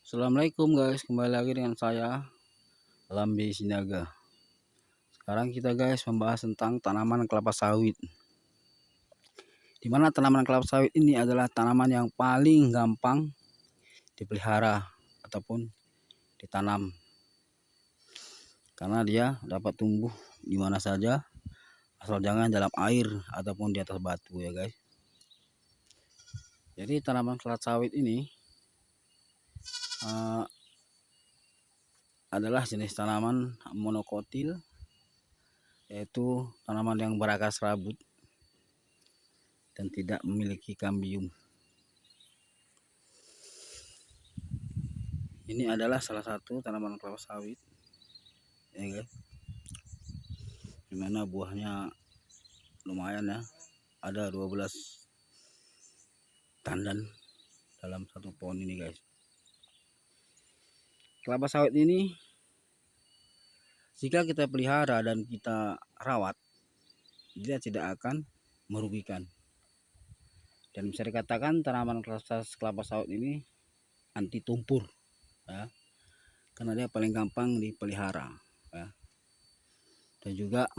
Assalamualaikum guys, kembali lagi dengan saya Lambi Sinaga. Sekarang kita guys membahas tentang tanaman kelapa sawit. Dimana tanaman kelapa sawit ini adalah tanaman yang paling gampang dipelihara ataupun ditanam, karena dia dapat tumbuh di mana saja asal jangan dalam air ataupun di atas batu ya guys. Jadi tanaman kelapa sawit ini adalah jenis tanaman monokotil, yaitu tanaman yang berakar serabut dan tidak memiliki kambium. Ini adalah salah satu tanaman kelapa sawit ya guys, dimana buahnya lumayan ya, ada 12 tandan dalam satu pohon ini guys. Kelapa sawit ini jika kita pelihara dan kita rawat, dia tidak akan merugikan, dan bisa dikatakan tanaman kelapa sawit ini anti tumpur ya, karena dia paling gampang dipelihara ya, dan juga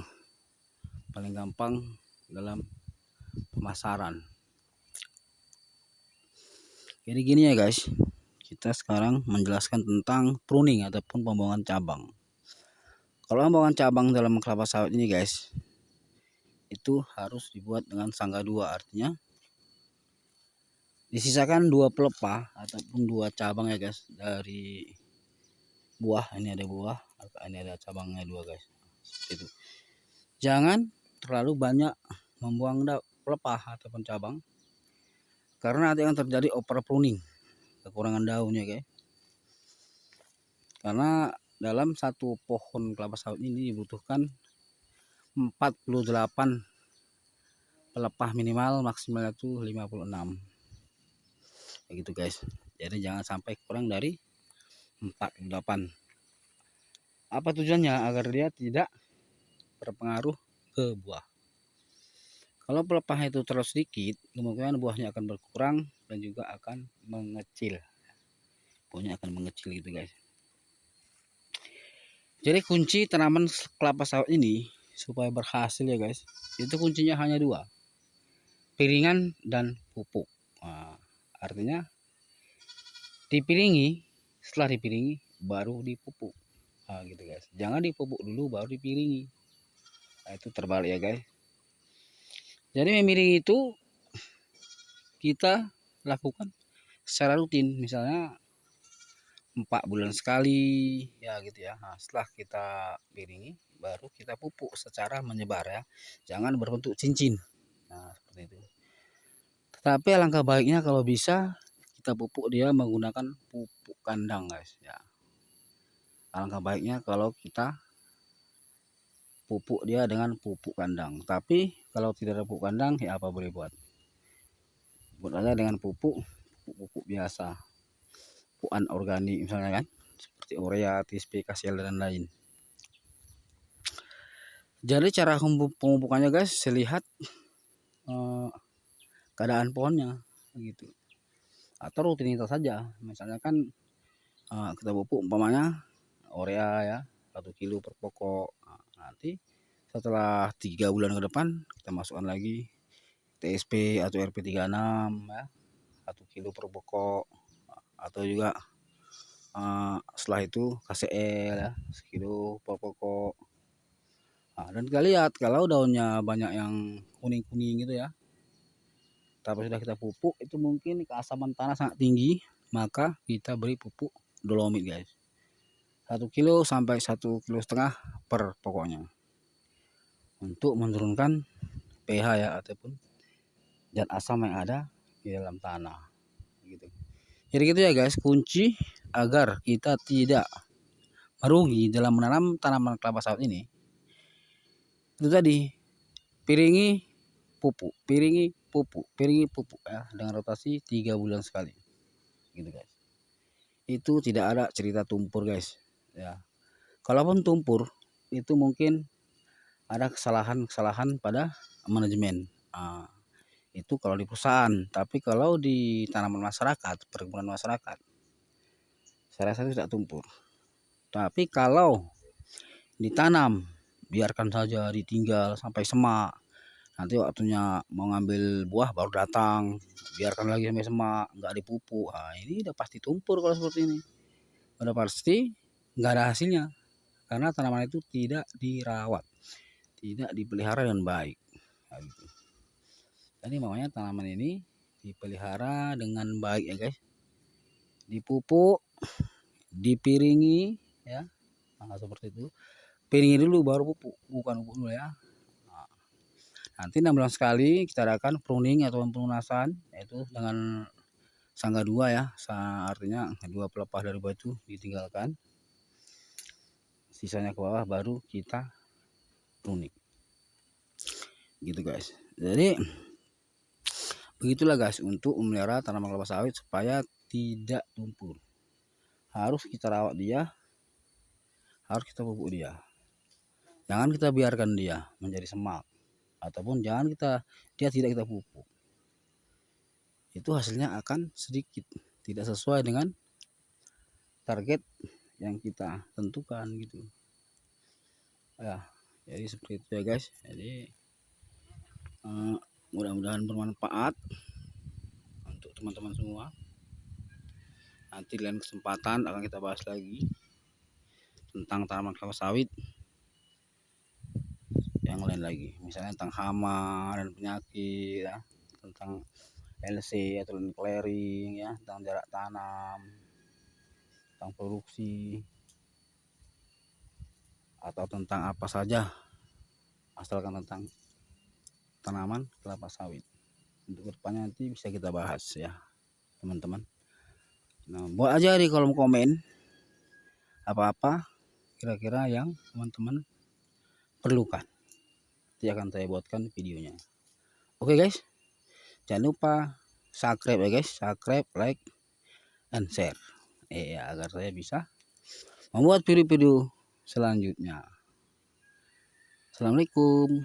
paling gampang dalam pemasaran. Jadi gini ya guys, kita sekarang menjelaskan tentang pruning ataupun pembuangan cabang. Kalau pembuangan cabang dalam kelapa sawit ini guys, itu harus dibuat dengan sangga dua, artinya disisakan dua pelepah ataupun dua cabang ya guys dari buah. Ini ada buah, ini ada cabangnya dua guys, seperti itu. Jangan terlalu banyak membuang pelepah ataupun cabang, karena nanti akan terjadi over pruning, kekurangan daunnya guys. Karena dalam satu pohon kelapa sawit ini dibutuhkan 48 pelepah minimal, maksimal itu 56 begitu guys. Jadi jangan sampai kurang dari 48. Apa tujuannya? Agar dia tidak berpengaruh ke buah. Kalau pelepah itu terlalu sedikit, kemungkinan buahnya akan berkurang dan juga akan mengecil. Buahnya akan mengecil gitu guys. Jadi kunci tanaman kelapa sawit ini supaya berhasil ya guys, itu kuncinya hanya dua, piringan dan pupuk. Nah, artinya dipiringi, setelah dipiringi baru dipupuk. Nah, gitu guys. Jangan dipupuk dulu baru dipiringi. Nah, itu terbalik ya guys. Jadi memiringi itu kita lakukan secara rutin, misalnya 4 bulan sekali ya gitu ya. Nah, setelah kita piringi baru kita pupuk secara menyebar ya. Jangan berbentuk cincin. Nah, seperti itu. Tetapi alangkah baiknya kalau bisa kita pupuk dia menggunakan pupuk kandang guys ya. Alangkah baiknya kalau kita pupuk dia dengan pupuk kandang. Tapi kalau tidak ada pupuk kandang ya apa boleh buat. Buat aja dengan pupuk biasa. Pupuk anorganik misalnya kan, seperti urea, TSP, kasial dan lain. Jadi cara pemupukannya guys, saya lihat keadaan pohonnya gitu. Atau rutinitas saja. Misalnya kan kita pupuk umpamanya urea ya 1 kilo per pokok. Nah, nanti setelah 3 bulan ke depan kita masukkan lagi TSP atau RP36 ya 1 kilo per pokok, atau juga setelah itu KCL ya 1 kilo per pokok. Nah, dan kita lihat kalau daunnya banyak yang kuning-kuning gitu ya, tapi sudah kita pupuk, itu mungkin keasaman tanah sangat tinggi, maka kita beri pupuk dolomit guys 1 kilo sampai 1,5 kilo per pokoknya, untuk menurunkan pH ya ataupun zat asam yang ada di dalam tanah gitu. Jadi gitu ya guys, kunci agar kita tidak merugi dalam menanam tanaman kelapa sawit ini itu tadi, piringi pupuk, piringi pupuk, piringi pupuk ya, dengan rotasi 3 bulan sekali gitu guys. Itu tidak ada cerita tumpur guys ya. Kalaupun tumpur itu mungkin ada kesalahan pada manajemen. Nah, itu kalau di perusahaan. Tapi kalau di tanaman masyarakat, perkebunan masyarakat, saya rasa itu tidak tumpur. Tapi kalau ditanam, biarkan saja, ditinggal sampai semak, nanti waktunya mau ngambil buah baru datang, biarkan lagi sampai semak, nggak dipupuk, nah ini udah pasti tumpur. Kalau seperti ini udah pasti nggak ada hasilnya, karena tanaman itu tidak dirawat, tidak dipelihara dengan baik. Nah, gitu. Jadi makanya tanaman ini dipelihara dengan baik ya guys, dipupuk, dipiringi ya. Nah, seperti itu, piringi dulu baru pupuk, bukan pupuk dulu ya. Nah, nanti 6 bulan sekali kita adakan pruning atau pelunasan, yaitu dengan sangga 2 ya, artinya 2 pelepah dari batu ditinggalkan, sisanya ke bawah baru kita pruning gitu guys. Jadi begitulah guys untuk memelihara tanaman kelapa sawit supaya tidak tumpur. Harus kita rawat dia, harus kita pupuk dia, jangan kita biarkan dia menjadi semak, ataupun jangan dia tidak kita pupuk, itu hasilnya akan sedikit, tidak sesuai dengan target yang kita tentukan gitu ya. Jadi seperti itu ya guys. Jadi mudah-mudahan bermanfaat untuk teman-teman semua. Nanti lain kesempatan akan kita bahas lagi tentang tanaman kelapa sawit yang lain lagi, misalnya tentang hama dan penyakit ya, tentang LC atau land clearing ya, tentang jarak tanam, tentang produksi, atau tentang apa saja asalkan tentang tanaman kelapa sawit. Untuk kedepannya nanti bisa kita bahas ya teman-teman. Nah, buat aja di kolom komen apa-apa kira-kira yang teman-teman perlukan, nanti akan saya buatkan videonya. Oke guys, jangan lupa subscribe ya guys, subscribe, like, and share ya, agar saya bisa membuat video-video selanjutnya. Assalamualaikum.